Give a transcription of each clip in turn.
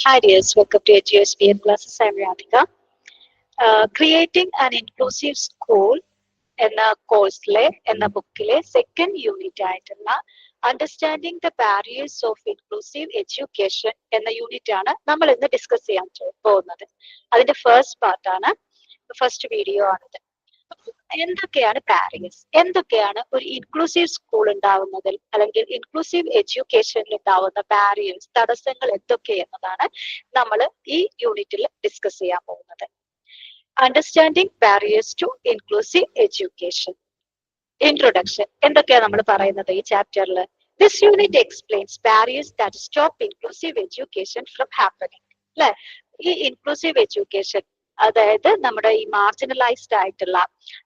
Hi dears, welcome to HUSPN classes. I'm Radhika. Creating an inclusive school എന്ന കോഴ്സിലെ എന്ന ബുക്കിലെ സെക്കൻഡ് യൂണിറ്റ് ആയിട്ടുള്ള understanding the barriers of inclusive education എന്ന unit ആണ് നമ്മൾ ഇന്ന് ഡിസ്കസ് ചെയ്യാൻ പോകുന്നത്. അതിന്റെ ഫസ്റ്റ് വീഡിയോ ആണിത്. എന്തൊക്കെയാണ് ബാരിയേഴ്സ്, എന്തൊക്കെയാണ് ഒരു ഇൻക്ലൂസീവ് സ്കൂൾ ഉണ്ടാവുന്നതിൽ അല്ലെങ്കിൽ ഇൻക്ലൂസീവ് എഡ്യൂക്കേഷനിൽ ഉണ്ടാവുന്ന ബാരിയേഴ്സ്, തടസ്സങ്ങൾ എന്തൊക്കെ എന്നതാണ് നമ്മൾ ഈ യൂണിറ്റിൽ ഡിസ്കസ് ചെയ്യാൻ പോകുന്നത്. Understanding barriers to inclusive education. Introduction എന്തൊക്കെയാണ് നമ്മൾ പറയുന്നത് ഈ ചാപ്റ്ററിൽ? This unit explains barriers that stop inclusive education from happening. അല്ലെ, ഈ ഇൻക്ലൂസീവ് എഡ്യൂക്കേഷൻ അതായത് നമ്മുടെ ഈ മാർജിനലൈസ്ഡ് ആയിട്ടുള്ള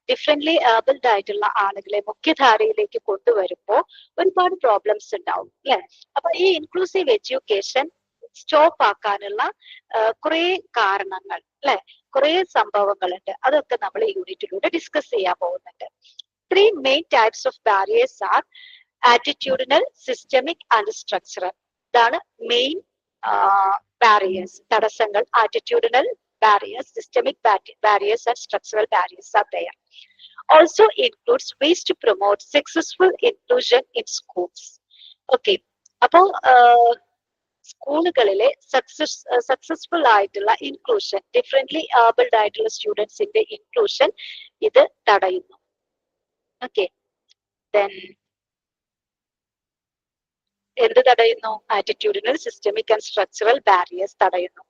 ഡിഫറെന്റ്ലി ഏബിൾഡ് ആയിട്ടുള്ള ആളുകളെ മുഖ്യധാരയിലേക്ക് കൊണ്ടുവരുമ്പോൾ ഒരുപാട് പ്രോബ്ലംസ് ഉണ്ടാവും അല്ലെ. അപ്പൊ ഈ ഇൻക്ലൂസീവ് എഡ്യൂക്കേഷൻ സ്റ്റോപ്പ് ആക്കാനുള്ള കുറെ കാരണങ്ങൾ അല്ലെ, കുറെ സംഭവങ്ങളുണ്ട്. അതൊക്കെ നമ്മൾ ഈ യൂണിറ്റിലൂടെ ഡിസ്കസ് ചെയ്യാൻ പോകുന്നുണ്ട്. 3 main types of barriers R attitudinal, systemic and structural. ഇതാണ് മെയിൻ ബാരിയേഴ്സ്, തടസ്സങ്ങൾ. Attitudinal barriers, systemic barriers and structural barriers are there. Also includes ways to promote successful inclusion in schools. Okay, അപ്പോ സ്കൂളുകളിലെ successful ആയിട്ടുള്ള inclusion, differently abled ആയിട്ടുള്ള സ്റ്റുഡൻസിന്റെ inclusion ഇത് തടയുന്നു. Okay, then എന്ത് തടയുന്നു? Attitudinal, systemic and structural barriers തടയുന്നു.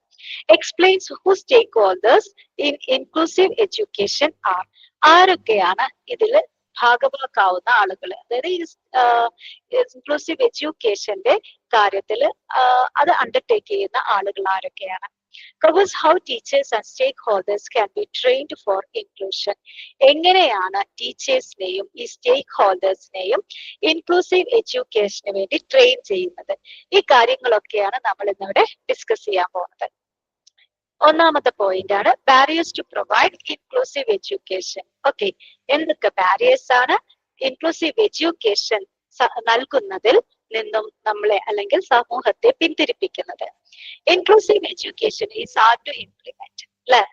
Explains who stakeholders in inclusive education are. ആരൊക്കെയാണ് ഇതിൽ ഭാഗമാക്കാവുന്ന ആളുകൾ, അതായത് ഇൻക്ലൂസീവ് എഡ്യൂക്കേഷന്റെ കാര്യത്തിൽ അത് അണ്ടർടേക്ക് ചെയ്യുന്ന ആളുകൾ ആരൊക്കെയാണ്? Covers how teachers and stakeholders can be trained for inclusion. എങ്ങനെയാണ് ടീച്ചേഴ്സിനെയും ഈ സ്റ്റേക്ക് ഹോൾഡേഴ്സിനെയും ഇൻക്ലൂസീവ് എഡ്യൂക്കേഷന് വേണ്ടി ട്രെയിൻ ചെയ്യുന്നത്? ഈ കാര്യങ്ങളൊക്കെയാണ് നമ്മൾ ഇന്നിവിടെ ഡിസ്കസ് ചെയ്യാൻ പോകുന്നത്. ഒന്നാമത്തെ പോയിന്റ് ആണ് barriers to provide inclusive education. Okay, എന്തൊക്കെ ബാരിയേഴ്സ് ആണ് ഇൻക്ലൂസീവ് എഡ്യൂക്കേഷൻ നൽകുന്നതിൽ നിന്നും നമ്മളെ അല്ലെങ്കിൽ സമൂഹത്തെ പിന്തിരിപ്പിക്കുന്നത്? Inclusive education is hard to implement അല്ലെ,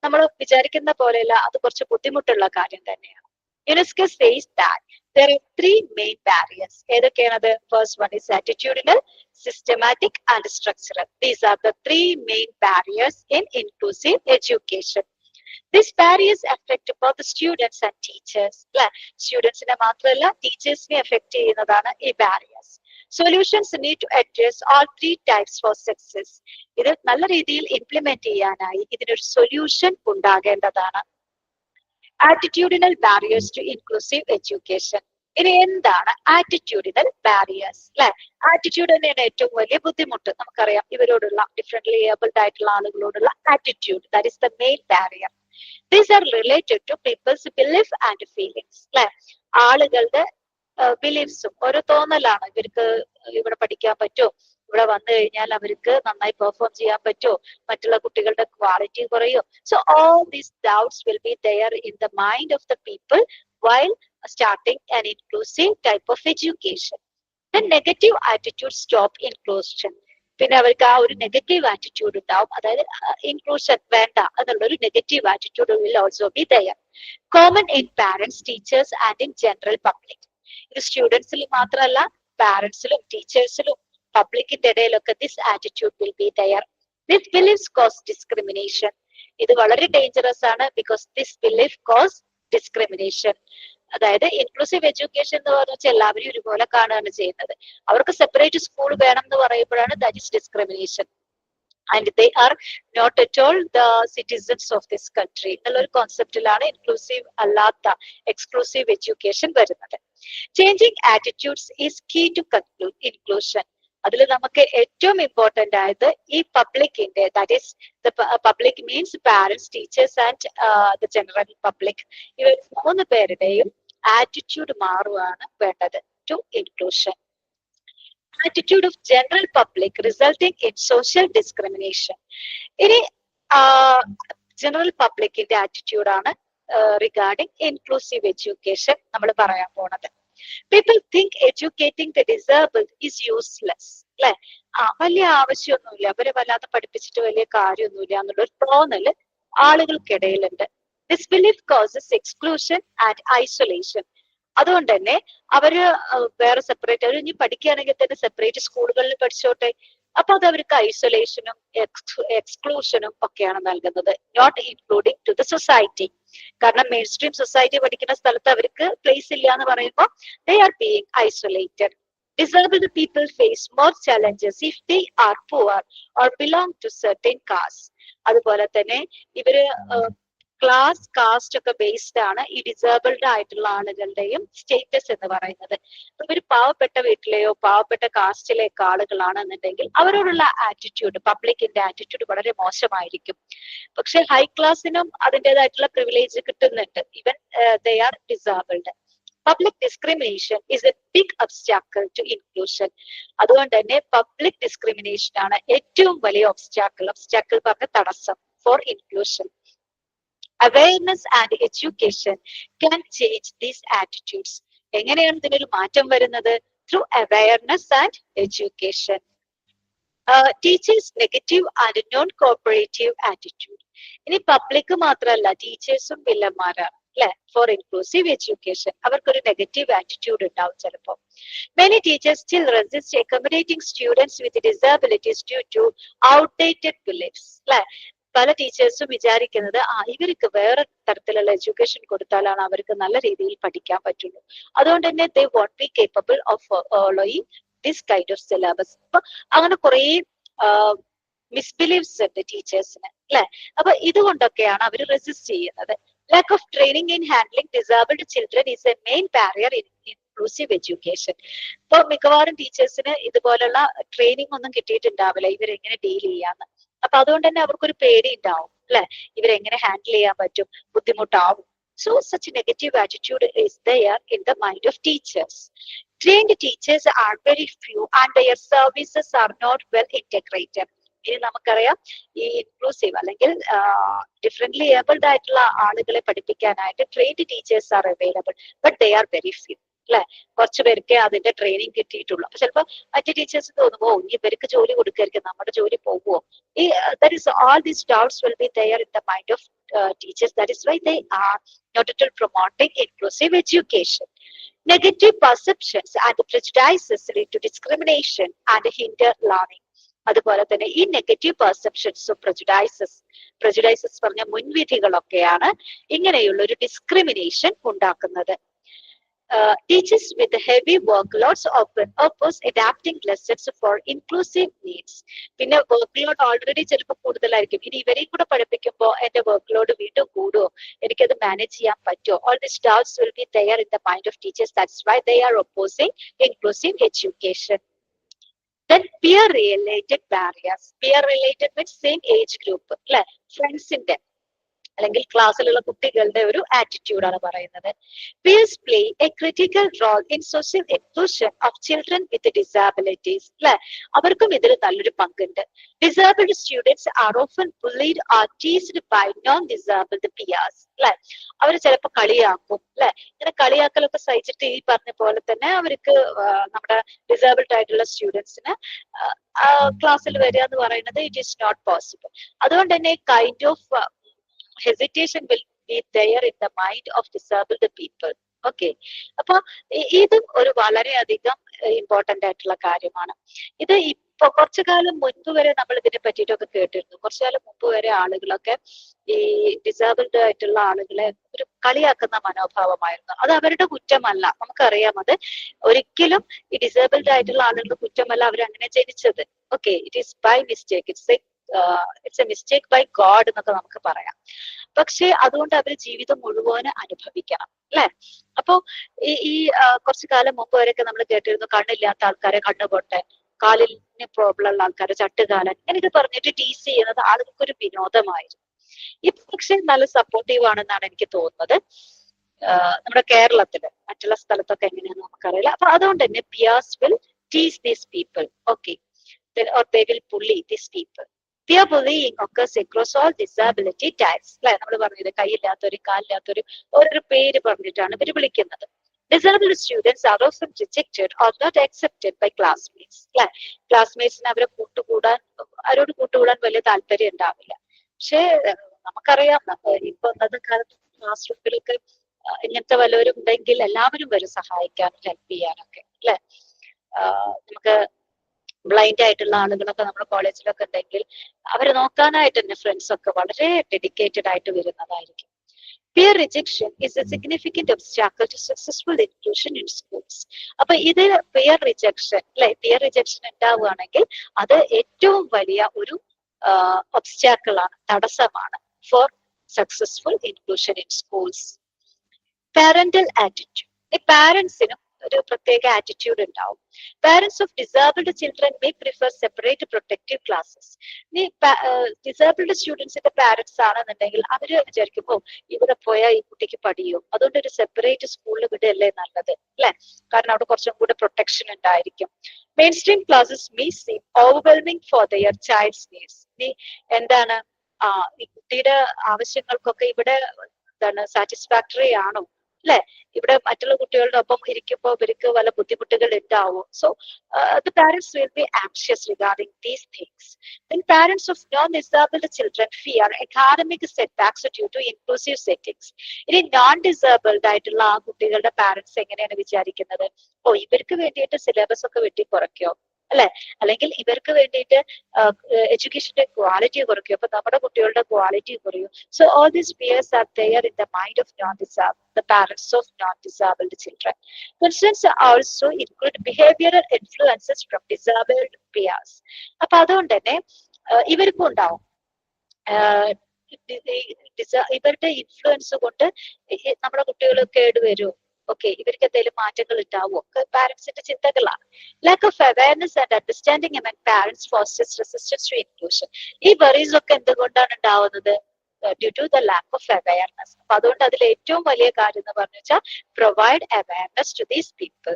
നമ്മൾ വിചാരിക്കുന്ന പോലെയല്ല, അത് കുറച്ച് ബുദ്ധിമുട്ടുള്ള കാര്യം തന്നെയാണ്. UNESCO says that there are 3 main barriers. ഏതൊക്കെയാണത്? First one is attitudinal, systematic and structural. These are the 3 main barriers in inclusive education. These barriers affect both the students and teachers. സ്റ്റുഡൻസിനെ മാത്രമല്ല ടീച്ചേഴ്സിനെ എഫക്ട് ചെയ്യുന്നതാണ് ഈ barriers. Solutions need to address all 3 types for success. ഇത് നല്ല രീതിയിൽ implement ചെയ്യാനായി ഇതിനൊരു solution ഉണ്ടാകേണ്ടതാണ്. Attitudinal barriers to inclusive education. ഇനി എന്താണ് ആറ്റിറ്റ്യൂഡിനൽ ബാരിയേഴ്സ് അല്ലെ? ആറ്റിറ്റ്യൂഡ് തന്നെയാണ് ഏറ്റവും വലിയ ബുദ്ധിമുട്ട്. നമുക്കറിയാം, ഇവരോടുള്ള ഡിഫറെന്റ്ലി ഏബിൾഡ് ആയിട്ടുള്ള ആളുകളോടുള്ള attitude, that is the main barrier. These are related to people's belief and feelings അല്ലെ. ആളുകളുടെ ബിലീഫ്സും ഓരോ തോന്നലാണ്. ഇവർക്ക് ഇവിടെ പഠിക്കാൻ പറ്റുമോ, ഇവിടെ വന്നു കഴിഞ്ഞാൽ അവർക്ക് നന്നായി പെർഫോം ചെയ്യാൻ പറ്റുമോ, മറ്റുള്ള കുട്ടികളുടെ ക്വാളിറ്റി കുറയോ. So all these doubts will be there in the mind of the people while starting an inclusive type of education. The negative attitude stop inclusion. പിന്നെ അവർക്ക് ആ ഒരു നെഗറ്റീവ് ആറ്റിറ്റ്യൂഡ് ഉണ്ടാവും, അതായത് ഇൻക്ലൂഷൻ വേണ്ട എന്നുള്ളൊരു negative attitude will also be there. Common in parents, teachers and in general public. ഇത് സ്റ്റുഡൻസിൽ മാത്രമല്ല, പാരന്റ്സിലും ടീച്ചേഴ്സിലും പബ്ലിക്കിന്റെ ഇടയിലൊക്കെ this attitude will be there. This beliefs cause discrimination. ഇത് വളരെ ഡേഞ്ചറസ് ആണ്, because this belief cause discrimination. അതായത് ഇൻക്ലൂസീവ് എഡ്യൂക്കേഷൻ എന്ന് പറഞ്ഞാൽ എല്ലാവരും ഒരുപോലെ കാണുകയാണ് ചെയ്യുന്നത്. അവർക്ക് സെപ്പറേറ്റ് സ്കൂൾ വേണം എന്ന് പറയുമ്പോഴാണ് that is discrimination. And they are not at all the citizens of this country എന്നുള്ളൊരു കോൺസെപ്റ്റിലാണ് ഇൻക്ലൂസീവ് അല്ലാത്ത എക്സ്ക്ലൂസീവ് എഡ്യൂക്കേഷൻ വരുന്നത്. Changing attitudes is key to inclusion. അതിൽ നമുക്ക് ഏറ്റവും ഇമ്പോർട്ടന്റ് ആയത് ഈ പബ്ലിക്കിന്റെ, that is the public means parents, teachers and the general public, ഇവർ 3 പേരുടെയും ആറ്റിറ്റ്യൂഡ് മാറുകയാണ് വേണ്ടത് to inclusion. Attitude of general public resulting in social discrimination. ഇനി ജനറൽ പബ്ലിക്കിന്റെ ആറ്റിറ്റ്യൂഡാണ് റിഗാർഡിങ് ഇൻക്ലൂസീവ് എഡ്യൂക്കേഷൻ നമ്മൾ പറയാൻ പോണത്. People think educating the disabled is useless. അല്ലെ, വലിയ ആവശ്യമൊന്നുമില്ല, അവരെ വല്ലാതെ പഠിപ്പിച്ചിട്ട് വലിയ കാര്യമൊന്നുമില്ല എന്നുള്ളൊരു തോന്നല് ആളുകൾക്കിടയിലുണ്ട്. This belief causes exclusion and isolation. അതുകൊണ്ട് തന്നെ അവര് വേറെ സെപ്പറേറ്റ്, അവർ ഇനി പഠിക്കുകയാണെങ്കിൽ തന്നെ സെപ്പറേറ്റ് സ്കൂളുകളിൽ പഠിച്ചോട്ടെ. അപ്പൊ അത് അവർക്ക് ഐസൊലേഷനും എക്സ്ക്ലൂഷനും ഒക്കെയാണ് നൽകുന്നത്, not including to the society. കാരണം മെയിൻ സ്ട്രീം സൊസൈറ്റി പഠിക്കുന്ന സ്ഥലത്ത് അവർക്ക് പ്ലേസ് ഇല്ല എന്ന് പറയുമ്പോൾ they are being isolated. Disabled people face more challenges if they are poor or belong to certain castes. അതുപോലെ തന്നെ ഇവര് കാസ്റ്റ് ഒക്കെ ബേസ്ഡ് ആണ് ഈ ഡിസേബിൾഡ് ആയിട്ടുള്ള ആളുകളുടെയും സ്റ്റേറ്റസ് എന്ന് പറയുന്നത്. ഇവർ പാവപ്പെട്ട വീട്ടിലെയോ പാവപ്പെട്ട കാസ്റ്റിലേക്ക് ആളുകളാണെന്നുണ്ടെങ്കിൽ അവരോടുള്ള ആറ്റിറ്റ്യൂഡ്, പബ്ലിക്കിന്റെ ആറ്റിറ്റ്യൂഡ് വളരെ മോശമായിരിക്കും. പക്ഷെ ഹൈ ക്ലാസ്സിനും അതിൻ്റെതായിട്ടുള്ള പ്രിവിലേജ് കിട്ടുന്നുണ്ട്, even they are disabled. Public discrimination is a big obstacle to inclusion. അതുകൊണ്ട് തന്നെ പബ്ലിക് ഡിസ്ക്രിമിനേഷൻ ആണ് ഏറ്റവും വലിയ ഒബ്സ്റ്റാക്കിൾ പറഞ്ഞ തടസ്സം for inclusion. Awareness and education can change these attitudes. എങ്ങനെയാണ് ഇതിനൊരു മാറ്റം വരുന്നത്? Through awareness and education. Teachers negative and non cooperative attitude. ഇനി പബ്ലിക് മാത്രമല്ല, ടീച്ചേഴ്സും വില്ലന്മാരാണ് അല്ലെ ഫോർ ഇൻക്ലൂസീവ് എഡ്യൂക്കേഷൻ. അവർക്കൊരു നെഗറ്റീവ് ആറ്റിറ്റ്യൂഡ് ഉണ്ടാവും ചിലപ്പോൾ. Many teachers still resist accommodating students with disabilities due to outdated beliefs. അല്ലെ, പല ടീച്ചേഴ്സും വിചാരിക്കുന്നത് ഇവർക്ക് വേറെ തരത്തിലുള്ള എഡ്യൂക്കേഷൻ കൊടുത്താലാണ് അവർക്ക് നല്ല രീതിയിൽ പഠിക്കാൻ പറ്റുള്ളൂ. അതുകൊണ്ട് തന്നെ they won't be capable of following this kind of syllabus. അപ്പൊ അങ്ങനെ കുറെ മിസ്ബിലീവ്സ് ഉണ്ട് ടീച്ചേഴ്സിന് അല്ലെ. അപ്പൊ ഇതുകൊണ്ടൊക്കെയാണ് അവർ റെസിസ്റ്റ് ചെയ്യുന്നത്. Lack of training in handling disabled children is a main barrier in inclusive education. ഇപ്പൊ മിക്കവാറും ടീച്ചേഴ്സിന് ഇതുപോലുള്ള ട്രെയിനിങ് ഒന്നും കിട്ടിയിട്ടുണ്ടാവില്ല ഇവരെങ്ങനെ ഡീൽ ചെയ്യാന്ന്. അപ്പൊ അതുകൊണ്ട് തന്നെ അവർക്കൊരു പേടി ഉണ്ടാവും അല്ലെ, ഇവരെങ്ങനെ ഹാൻഡിൽ ചെയ്യാൻ പറ്റും, ബുദ്ധിമുട്ടാവും. So such negative attitude is there in the mind of teachers. Trained teachers are very few and their services are not well integrated. ഇനി നമുക്കറിയാം ഈ ഇൻക്ലൂസീവ് അല്ലെങ്കിൽ ഡിഫറെന്റ്ലി ഏബിൾഡ് ആയിട്ടുള്ള ആളുകളെ പഠിപ്പിക്കാനായിട്ട് trained teachers are available, but they are very few അല്ലെ. കുറച്ചു പേർക്ക് അതിന്റെ ട്രെയിനിങ് കിട്ടിയിട്ടുള്ളൂ. അപ്പൊ ചിലപ്പോൾ മറ്റു ടീച്ചേഴ്സ് തോന്നുമോ ഇനി ഇവർക്ക് ജോലി കൊടുക്കായിരിക്കും, നമ്മുടെ ജോലി പോകുമോ, ഈ that is all these doubts will be there in the mind of teachers. That is why they are not at all promoting inclusive education. Negative perceptions and prejudices lead to discrimination and hinder learning. അതുപോലെ തന്നെ ഈ negative പെർസെപ്ഷൻസും prejudices പറഞ്ഞ മുൻവിധികളൊക്കെയാണ് ഇങ്ങനെയുള്ള ഒരു discrimination ഉണ്ടാക്കുന്നത്. Teachers with heavy workloads oppose adapting lessons for inclusive needs. പിന്നെ work load already ചിലപ്പോൾ കൂടുതലായിരിക്കും, ഇനി ഇവരെയും കൂടെ പഠിപ്പിക്കുമ്പോൾ എന്റെ വർക്ക് ലോഡ് വീണ്ടും കൂടുമോ, എനിക്കത് മാനേജ് ചെയ്യാൻ പറ്റുമോ? All these doubts will be there in the mind of teachers. That's why they are opposing inclusive education. Then peer related barriers. Peer related means same age group അല്ലെ, ഫ്രണ്ട്സിന്റെ അല്ലെങ്കിൽ ക്ലാസ്സിലുള്ള കുട്ടികളുടെ ഒരു ആറ്റിറ്റ്യൂഡാണ് പറയുന്നത്. Peers play a critical role in social inclusion of children with disabilities. അല്ലെ, അവർക്കും ഇതിൽ നല്ലൊരു പങ്കുണ്ട്. Disabled students are often bullied or teased by non-disabled peers. അല്ലെ, അവർ ചിലപ്പോൾ കളിയാക്കും അല്ലെ. ഇങ്ങനെ കളിയാക്കലൊക്കെ സഹിച്ചിട്ട് ഈ പറഞ്ഞ പോലെ തന്നെ അവർക്ക് നമ്മുടെ ഡിസേബിൾഡ് ആയിട്ടുള്ള സ്റ്റുഡൻസിന് ക്ലാസ്സിൽ വരിക എന്ന് പറയുന്നത് ഇറ്റ് ഈസ് നോട്ട് പോസിബിൾ. അതുകൊണ്ട് തന്നെ kind of hesitation will be there in the mind of disabled people. Okay, അപ്പൊ ഇതും ഒരു വളരെയധികം ഇമ്പോർട്ടന്റ് ആയിട്ടുള്ള കാര്യമാണ്. ഇത് ഇപ്പൊ കുറച്ചു കാലം മുൻപ് വരെ നമ്മൾ ഇതിനെ പറ്റിയിട്ടൊക്കെ കേട്ടിരുന്നു. കുറച്ചു കാലം മുമ്പ് വരെ ആളുകളൊക്കെ ഈ ഡിസേബിൾഡ് ആയിട്ടുള്ള ആളുകളെ ഒരു കളിയാക്കുന്ന മനോഭാവമായിരുന്നു. അത് അവരുടെ കുറ്റമല്ല, നമുക്കറിയാം. അത് ഒരിക്കലും ഈ ഡിസേബിൾഡ് ആയിട്ടുള്ള ആളുകളുടെ കുറ്റമല്ല അവരങ്ങനെ ജനിച്ചത്. Okay, it is by mistake, it's a mistake by God എന്നൊക്കെ നമുക്ക് പറയാം. പക്ഷെ അതുകൊണ്ട് അവർ ജീവിതം മുഴുവൻ അനുഭവിക്കണം അല്ലെ. അപ്പോ ഈ കുറച്ചു കാലം മുമ്പ് വരെയൊക്കെ നമ്മൾ കേട്ടിരുന്നു കണ്ണില്ലാത്ത ആൾക്കാരെ കണ്ണുപൊട്ടെ, കാലിന് പ്രോബ്ലം ഉള്ള ആൾക്കാരെ ചട്ടുകാലൻ, എനിക്ക് പറഞ്ഞിട്ട് ടീസ് ചെയ്യുന്നത് ആളുകൾക്ക് ഒരു വിനോദമായിരുന്നു. ഇപ്പൊ പക്ഷെ നല്ല സപ്പോർട്ടീവ് ആണെന്നാണ് എനിക്ക് തോന്നുന്നത്. നമ്മുടെ കേരളത്തില്, മറ്റുള്ള സ്ഥലത്തൊക്കെ എങ്ങനെയാന്ന് നമുക്കറിയില്ല. അപ്പൊ അതുകൊണ്ട് തന്നെ peers will tease these people. Okay, or they will bully these people. Peer bullying occurs across all disability types. അല്ലെ, നമ്മൾ പറഞ്ഞത് കൈയില്ലാത്തവരും കാലില്ലാത്തവരും ഓരോരു പേര് പറഞ്ഞിട്ടാണ് ഇവര് വിളിക്കുന്നത്. Disabled students are often rejected or not accepted by classmates. അല്ലെ, ക്ലാസ്മേറ്റ്സിന് അവരെ അവരോട് കൂട്ടുകൂടാൻ വലിയ താല്പര്യം ഉണ്ടാവില്ല. പക്ഷേ നമുക്കറിയാം ഇപ്പൊ അന്നത്തെ കാലത്ത് ക്ലാസ് റൂമിലൊക്കെ ഇങ്ങനത്തെ വല്ലവരും ഉണ്ടെങ്കിൽ എല്ലാവരും വരും സഹായിക്കാനും ഹെൽപ്പ് ചെയ്യാനൊക്കെ അല്ലെ. നമുക്ക് ബ്ലൈൻഡ് ആയിട്ടുള്ള ആളുകളൊക്കെ നമ്മുടെ കോളേജിലൊക്കെ ഉണ്ടെങ്കിൽ അവരെ നോക്കാനായിട്ട് തന്നെ ഫ്രണ്ട്സ് ഒക്കെ വളരെ ഡെഡിക്കേറ്റഡ് ആയിട്ട് വരുന്നതായിരിക്കും. Peer rejection is a significant obstacle to successful inclusion in schools. അപ്പൊ ഇത് peer rejection അല്ലെ, peer rejection ഉണ്ടാവുകയാണെങ്കിൽ അത് ഏറ്റവും വലിയ ഒരു ഒബ്സ്റ്റാക്കിൾ ആണ്, തടസ്സമാണ് for successful inclusion in schools. Parental attitude. പാരന്റ്സിനും ഒരു പ്രത്യേക ആറ്റിറ്റ്യൂഡ് ഉണ്ടാവും. Parents of disabled children may prefer separate protective classes. നീ ഡിസേബിൾഡ് സ്റ്റുഡൻസിന്റെ പാരന്റ്സ് ആണെന്നുണ്ടെങ്കിൽ അവര് വിചാരിക്കുമ്പോ ഇവിടെ പോയാൽ ഈ കുട്ടിക്ക് പഠിയോ, അതുകൊണ്ട് ഒരു സെപ്പറേറ്റ് സ്കൂളിൽ വിടുകയല്ലേ നല്ലത് അല്ലെ, കാരണം അവിടെ കുറച്ചും കൂടെ പ്രൊട്ടക്ഷൻ ഉണ്ടായിരിക്കും. Main stream classes may seam overwhelming for their child's needs. നീ എന്താണ് ഈ കുട്ടിയുടെ ആവശ്യങ്ങൾക്കൊക്കെ ഇവിടെ എന്താണ് സാറ്റിസ്ഫാക്ടറി ആണോ അല്ലെ, ഇവിടെ മറ്റുള്ള കുട്ടികളുടെ ഒപ്പം ഇരിക്കുമ്പോൾ ഇവർക്ക് വല്ല ബുദ്ധിമുട്ടുകൾ ഉണ്ടാവും. So the parents will be anxious regarding these things. Then parents of non-disabled children fear academic setbacks due to inclusive settings. ഇനി നോൺ ഡിസേബിൾഡ് ആയിട്ടുള്ള ആ കുട്ടികളുടെ പാരന്റ്സ് എങ്ങനെയാണ് വിചാരിക്കുന്നത്, ഇവർക്ക് വേണ്ടിയിട്ട് സിലബസ് ഒക്കെ വെട്ടി കുറയ്ക്കോ അല്ലെ, അല്ലെങ്കിൽ ഇവർക്ക് വേണ്ടിയിട്ട് എഡ്യൂക്കേഷന്റെ ക്വാളിറ്റി കുറയ്ക്കും, അപ്പൊ നമ്മുടെ കുട്ടികളുടെ ക്വാളിറ്റി കുറയും. So all these fears are there in the mind of the parents of non-disabled children. Concerns also include behavioral influences from disabled peers. അപ്പൊ അതുകൊണ്ട് തന്നെ ഇവർക്കും ഉണ്ടാവും ഇവരുടെ ഇൻഫ്ലുവൻസ് കൊണ്ട് നമ്മുടെ കുട്ടികൾ കേടുവരും, ഇവർക്ക് എന്തെങ്കിലും മാറ്റങ്ങൾ ഉണ്ടാവുമോ, പാരന്റ്സിന്റെ ചിന്തകളാണ്. Lack of awareness and understanding among parents fosters resistance to inclusion. ഈ വറീസ് ഒക്കെ എന്തുകൊണ്ടാണ് ഉണ്ടാവുന്നത്, due to the lack of awareness. അപ്പൊ അതുകൊണ്ട് അതിൽ ഏറ്റവും വലിയ കാര്യം എന്ന് പറഞ്ഞു വെച്ചാൽ provide awareness to these people.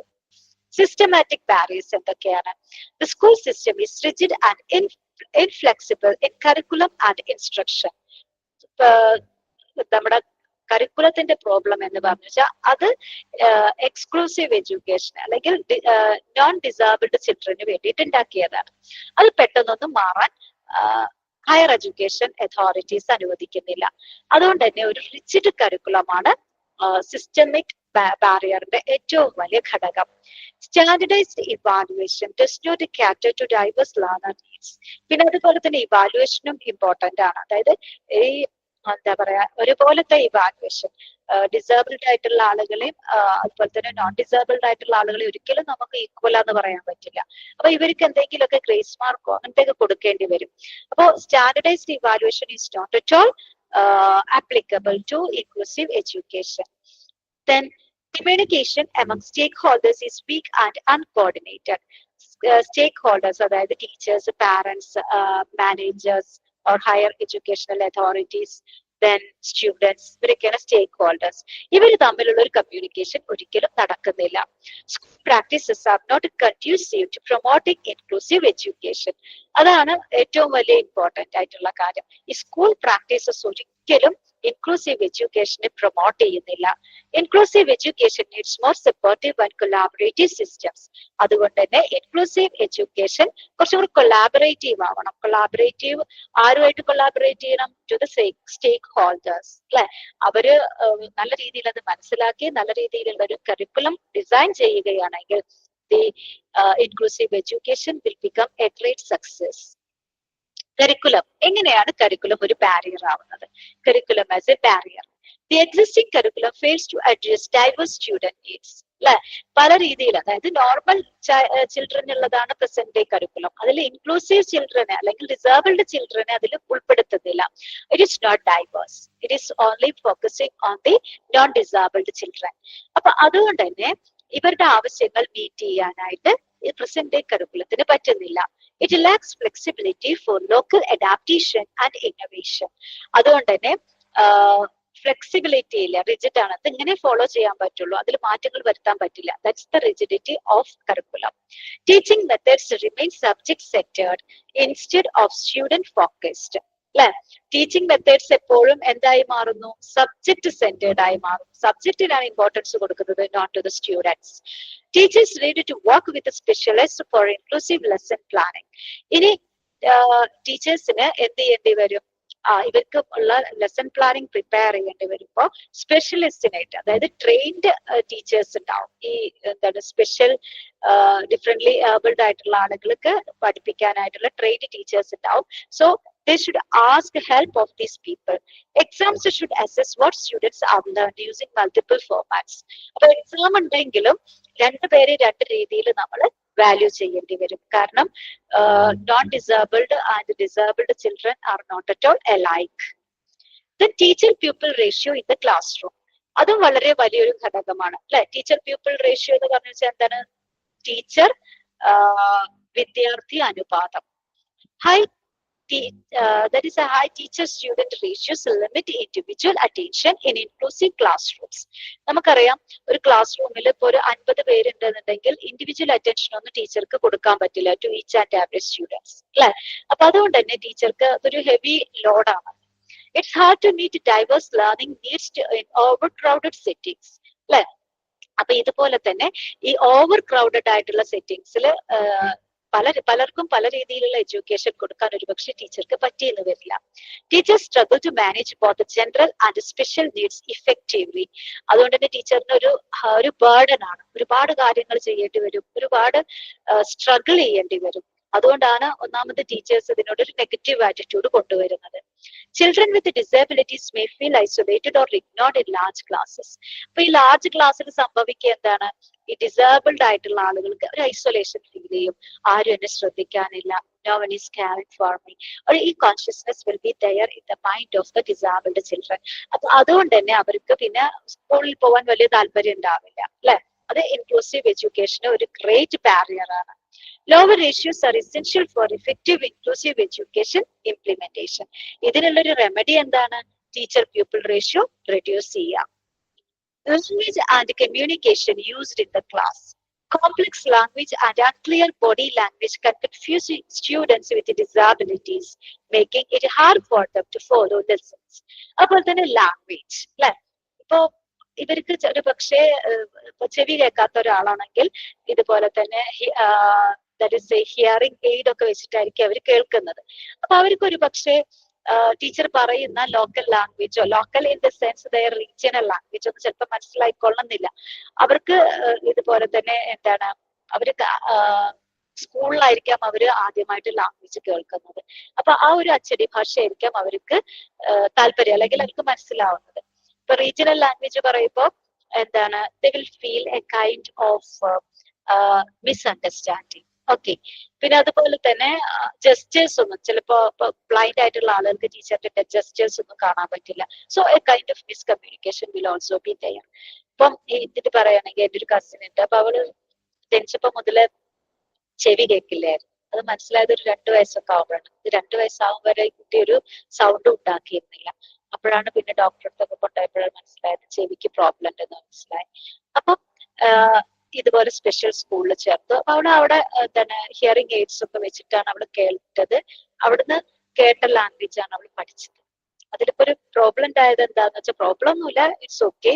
Systematic barriers എന്തൊക്കെയാണ്? The school system is rigid and inflexible in curriculum and instruction. നമ്മുടെ കരിക്കുലത്തിന്റെ പ്രോബ്ലം എന്ന് പറഞ്ഞു വെച്ചാൽ അത് എക്സ്ക്ലൂസീവ് എഡ്യൂക്കേഷൻ അല്ലെങ്കിൽ നോൺ ഡിസേബിൾഡ് ചിൽഡ്രന് വേണ്ടിയിട്ട് ഉണ്ടാക്കിയതാണ്. അത് പെട്ടെന്നൊന്നും മാറാൻ ഹയർ എഡ്യൂക്കേഷൻ അതോറിറ്റീസ് അനുവദിക്കുന്നില്ല. അതുകൊണ്ട് തന്നെ ഒരു റിജിഡ് കരിക്കുലമാണ് സിസ്റ്റമിക് ബാരിയറിന്റെ ഏറ്റവും വലിയ ഘടകം. Standardised evaluation does not cater to diverse learner needs. പിന്നെ അതുപോലെ തന്നെ ഇവാലുവേഷനും ഇമ്പോർട്ടന്റ് ആണ്. അതായത് ഈ എന്താ പറയാ, ഒരുപോലത്തെ ഇവാലുവേഷൻ ഡിസേബിൾഡ് ആയിട്ടുള്ള ആളുകളെയും അതുപോലെ തന്നെ നോൺ ഡിസേബിൾഡ് ആയിട്ടുള്ള ആളുകളെ ഒരിക്കലും നമുക്ക് ഈക്വൽ ആന്ന് പറയാൻ പറ്റില്ല. അപ്പൊ ഇവർക്ക് എന്തെങ്കിലുമൊക്കെ ഗ്രേസ് മാർക്കോ അങ്ങനത്തെയൊക്കെ കൊടുക്കേണ്ടി വരും. അപ്പോ standardised evaluation is not at all applicable to inclusive education. Then communication among stakeholders is weak and uncoordinated. Stakeholders അതായത് teachers, parents, managers or higher educational authorities, then students, ഇവരൊക്കെയാണ് സ്റ്റേക്ക് ഹോൾഡേഴ്സ്. ഇവർ തമ്മിലുള്ള ഒരു communication ഒരിക്കലും നടക്കുന്നില്ല. School practices are not conducive to promoting inclusive education. അതാണ് ഏറ്റവും വലിയ ഇമ്പോർട്ടന്റ് ആയിട്ടുള്ള കാര്യം. ഈ സ്കൂൾ പ്രാക്ടീസസ് ഒരിക്കലും ഇൻക്ലൂസീവ് എഡ്യൂക്കേഷനെ പ്രൊമോട്ട് ചെയ്യുന്നില്ല. Inclusive education needs more supportive and collaborative systems. അതുകൊണ്ട് തന്നെ ഇൻക്ലൂസീവ് എഡ്യൂക്കേഷൻ കുറച്ചും കൂടി കൊളാബറേറ്റീവ് ആവണം. കൊളാബറേറ്റീവ് ആരുമായിട്ട് കൊളാബറേറ്റ് ചെയ്യണം? ടു ദ സ്റ്റേക്ക് ഹോൾഡേഴ്സ് അല്ലെ. അവര് നല്ല രീതിയിൽ അത് മനസ്സിലാക്കി നല്ല രീതിയിലുള്ള ഒരു കരിക്കുലം ഡിസൈൻ ചെയ്യുകയാണെങ്കിൽ the inclusive education will become a great success. Curriculum എങ്ങനെയാണ് കരിക്കുലം ഒരു ബാരിയർ ആവുന്നത്? Curriculum as a barrier. The existing curriculum fails to address diverse student needs അല്ലെ. പല രീതിയിൽ, അതായത് നോർമൽ ചിൽഡ്രൻ ഉള്ളതാണ് പ്രസന്റ് ഡേ കരിക്കുലം. അതിൽ ഇൻക്ലൂസീവ് ചിൽഡ്രനെ അല്ലെങ്കിൽ ഡിസേബിൾഡ് ചിൽഡ്രനെ അതിൽ ഉൾപ്പെടുത്തുന്നില്ല. It is not diverse, it is only focusing on the non disabled children. അപ്പൊ അതുകൊണ്ട് തന്നെ ഇവരുടെ ആവശ്യങ്ങൾ മീറ്റ് ചെയ്യാനായിട്ട് ഈ പ്രസന്റ് ഡേ കരിക്കുലത്തിന് പറ്റുന്നില്ല. It lakhs flexibility for local adaptation and innovation. അതുകൊണ്ട് തന്നെ ഫ്ലെക്സിബിലിറ്റി ഇല്ല, റിജിഡ് ആണ്. അത് ഇങ്ങനെ ഫോളോ ചെയ്യാൻ പറ്റുള്ളൂ, അതിൽ മാറ്റങ്ങൾ വരുത്താൻ പറ്റില്ല. That's the rigidity of curriculum. Teaching methods remain subject centred instead of student focused. അല്ലെ? ടീച്ചിങ് മെത്തേഡ്സ് എപ്പോഴും എന്തായി മാറുന്നു? സബ്ജക്ട് സെന്റേർഡ് ആയി മാറും. സബ്ജക്റ്റിനാണ് ഇമ്പോർട്ടൻസ് കൊടുക്കുന്നത്, not to the students. Teachers need to work with specialist for inclusive lesson planning. ഇനി ടീച്ചേഴ്സിന് എന്ത് ചെയ്യേണ്ടി വരും? ഇവർക്ക് ഉള്ള ലെസൺ പ്ലാനിങ് പ്രിപ്പയർ ചെയ്യേണ്ടി വരുമ്പോ സ്പെഷ്യലിസ്റ്റിനായിട്ട്, അതായത് ട്രെയിൻഡ് ടീച്ചേഴ്സ് ഉണ്ടാവും. ഈ എന്താണ് സ്പെഷ്യൽ ഡിഫറെന്റ്ലി ഏബിൾഡ് ആയിട്ടുള്ള ആളുകൾക്ക് പഠിപ്പിക്കാനായിട്ടുള്ള ട്രെയിൻഡ് ടീച്ചേഴ്സ് ഉണ്ടാവും. So they should ask help of these people. Exams should assess what students have learned using multiple formats. അപ്പൊ എക്സാം ഉണ്ടെങ്കിലും രണ്ടുപേരെ രണ്ട് രീതിയിൽ നമ്മൾ വാല്യൂ ചെയ്യേണ്ടി വരും. കാരണം non disabled and disabled children are not at all alike. The teacher pupil ratio in the classroom, അതും വളരെ വലിയൊരു ഘടകമാണ് അല്ലെ? ടീച്ചർ pupil ratio എന്ന് പറഞ്ഞു വെച്ചാൽ എന്താണ്? ടീച്ചർ വിദ്യാർത്ഥി അനുപാതം. High that is a high teacher-student ratios limit individual attention in inclusive classrooms. നമുക്കറിയാം, ഒരു ക്ലാസ് റൂമിൽ ഇപ്പൊ ഒരു 50 പേരുണ്ടെന്നുണ്ടെങ്കിൽ ഇൻഡിവിജ്വൽ അറ്റൻഷൻ ഒന്നും ടീച്ചർക്ക് കൊടുക്കാൻ പറ്റില്ല to each and every students അല്ലെ? അപ്പൊ അതുകൊണ്ട് തന്നെ ടീച്ചർക്ക് അതൊരു ഹെവി ലോഡാണ്. It's hard to meet diverse learning needs in overcrowded settings അല്ലെ? അപ്പൊ ഇതുപോലെ തന്നെ ഈ ഓവർ ക്രൗഡഡ് ആയിട്ടുള്ള സെറ്റിംഗ്സിൽ പലർക്കും പല രീതിയിലുള്ള എഡ്യൂക്കേഷൻ കൊടുക്കാൻ ഒരുപക്ഷെ ടീച്ചർക്ക് പറ്റിയെന്ന് വരില്ല. Teachers struggle to manage both general and special needs effectively. അതുകൊണ്ട് തന്നെ ടീച്ചറിന് ഒരു ബേർഡൻ ആണ്. ഒരുപാട് കാര്യങ്ങൾ ചെയ്യേണ്ടി വരും, ഒരുപാട് സ്ട്രഗിൾ ചെയ്യേണ്ടി വരും. അതുകൊണ്ടാണ് ഒന്നാമത് ടീച്ചേഴ്സ് ഇതിനോടൊരു നെഗറ്റീവ് ആറ്റിറ്റ്യൂഡ് കൊണ്ടുവരുന്നത്. Children with disabilities may feel isolated or ignored in large classes. അപ്പൊ ഈ ലാർജ് ക്ലാസ്സിൽ സംഭവിക്കുക എന്താണ്? ഈ ഡിസേബിൾഡ് ആയിട്ടുള്ള ആളുകൾക്ക് ഒരു ഐസൊലേഷൻ ഫീൽ ചെയ്യും. ആരും എന്നെ ശ്രദ്ധിക്കാനില്ല, no one is caring for me, or ഈ consciousness will be there in the mind of the disabled children. അപ്പൊ അതുകൊണ്ട് തന്നെ അവർക്ക് പിന്നെ സ്കൂളിൽ പോകാൻ വലിയ താല്പര്യം ഉണ്ടാവില്ല അല്ലെ? അത് ഇൻക്ലൂസീവ് എഡ്യൂക്കേഷന് ഒരു ഗ്രേറ്റ് ബാരിയർ ആണ്. Lower ratios are essential for effective inclusive education implementation. ഇതിനുള്ളൊരു റെമഡി എന്താണ്? ടീച്ചർ pupil ratio reduce ചെയ്യുക. Language and communication used in the class. Complex language and unclear body language can confuse students with disabilities, making it hard for them to follow lessons. അതുപോലെ തന്നെ language അല്ലെ? ഇപ്പോ ഇവർക്ക് ഒരു പക്ഷേ ചെവി കേൾക്കാത്ത ഒരാളാണെങ്കിൽ ഇതുപോലെ തന്നെ ഹിയറിംഗ് എയ്ഡ് ഒക്കെ വെച്ചിട്ടായിരിക്കും അവർ കേൾക്കുന്നത്. അപ്പൊ അവർക്ക് ഒരു പക്ഷേ ടീച്ചർ പറയുന്ന ലോക്കൽ ലാംഗ്വേജോ, local in the sense their regional language ഒന്നും ചിലപ്പോൾ മനസ്സിലായിക്കൊള്ളുന്നില്ല. അവർക്ക് ഇതുപോലെ തന്നെ എന്താണ്, അവർക്ക് സ്കൂളിലായിരിക്കാം അവര് ആദ്യമായിട്ട് ലാംഗ്വേജ് കേൾക്കുന്നത്. അപ്പൊ ആ ഒരു അച്ചടി ഭാഷയായിരിക്കാം അവർക്ക് താല്പര്യം, അല്ലെങ്കിൽ അവർക്ക് മനസ്സിലാവുന്നത്. ഇപ്പൊ റീജിയണൽ ലാംഗ്വേജ് പറയുമ്പോ എന്താണ്, they will feel A kind of misunderstanding. Okay. പിന്നെ അതുപോലെ തന്നെ ജസ്റ്റേഴ്സ് ഒന്നും ചിലപ്പോ ബ്ലൈൻഡ് ആയിട്ടുള്ള ആളുകൾക്ക് ടീച്ചറിന്റെ ജസ്റ്റേഴ്സ് ഒന്നും കാണാൻ പറ്റില്ല. So a kind of miscommunication will also be there. ഇപ്പം ഇതിട്ട് പറയുകയാണെങ്കിൽ എന്റെ ഒരു കസിൻ ഉണ്ട്. അപ്പൊ അവള് ജനിച്ചപ്പോ മുതല് ചെവി കേൾക്കില്ലായിരുന്നു. അത് മനസ്സിലായത് ഒരു 2 വയസ്സൊക്കെ ആവുമ്പോഴാണ്. 2 വയസ്സാവും വരെ ഈ കുട്ടി ഒരു സൗണ്ട് ഉണ്ടാക്കിയിരുന്നില്ല. അപ്പോഴാണ് പിന്നെ ഡോക്ടറെ അടുത്തൊക്കെ കൊണ്ടുപോയപ്പോഴാണ് മനസ്സിലായത് ചെവിക്ക് പ്രോബ്ലം ഉണ്ടെന്ന് മനസ്സിലായി. അപ്പം ഇതുപോലെ സ്പെഷ്യൽ സ്കൂളിൽ ചേർത്തു. അപ്പൊ അവിടെ എന്താണ് ഹിയറിംഗ് എയ്ഡ്സ് ഒക്കെ വെച്ചിട്ടാണ് അവള് കേട്ടത്. അവിടുന്ന് കേട്ട ലാംഗ്വേജ് ആണ് അവൾ പഠിച്ചത്. അതിലിപ്പോ ഒരു പ്രോബ്ലം ഉണ്ടായത് എന്താന്ന് വെച്ചാൽ, പ്രോബ്ലം ഒന്നുമില്ല, ഇറ്റ്സ് ഓക്കെ.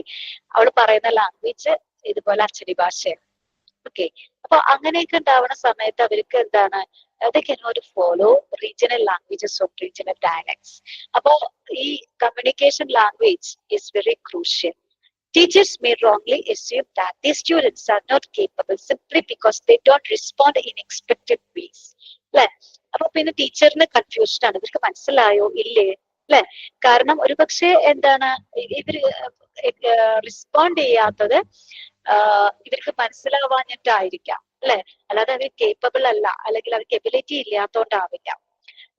അവള് പറയുന്ന ലാംഗ്വേജ് ഇതുപോലെ അച്ചടി ഭാഷയാണ്. ഓക്കെ. അപ്പൊ അങ്ങനെയൊക്കെ ഉണ്ടാവുന്ന സമയത്ത് അവർക്ക് എന്താണ്, they cannot follow regional languages or regional dialects. അപ്പോ ഈ communication language is very crucial. Teachers may wrongly assume that these students are not capable simply because they don't respond in expected ways. അല്ലെ? അപ്പൊ പിന്നെ ടീച്ചറിന് confusion ആണ്, ഇവർക്ക് മനസ്സിലായോ ഇല്ലേ അല്ലെ? കാരണം ഒരു പക്ഷേ എന്താണ്, ഇവര് റെസ്പോണ്ട് ചെയ്യാത്തത് ഇവർക്ക് മനസ്സിലാവാഞ്ഞിട്ടായിരിക്കാം അല്ലെ? അല്ലാതെ അവർ കേപ്പബിൾ അല്ല, അല്ലെങ്കിൽ അവർക്ക് ability ഇല്ലാത്തോണ്ടാവില്ല.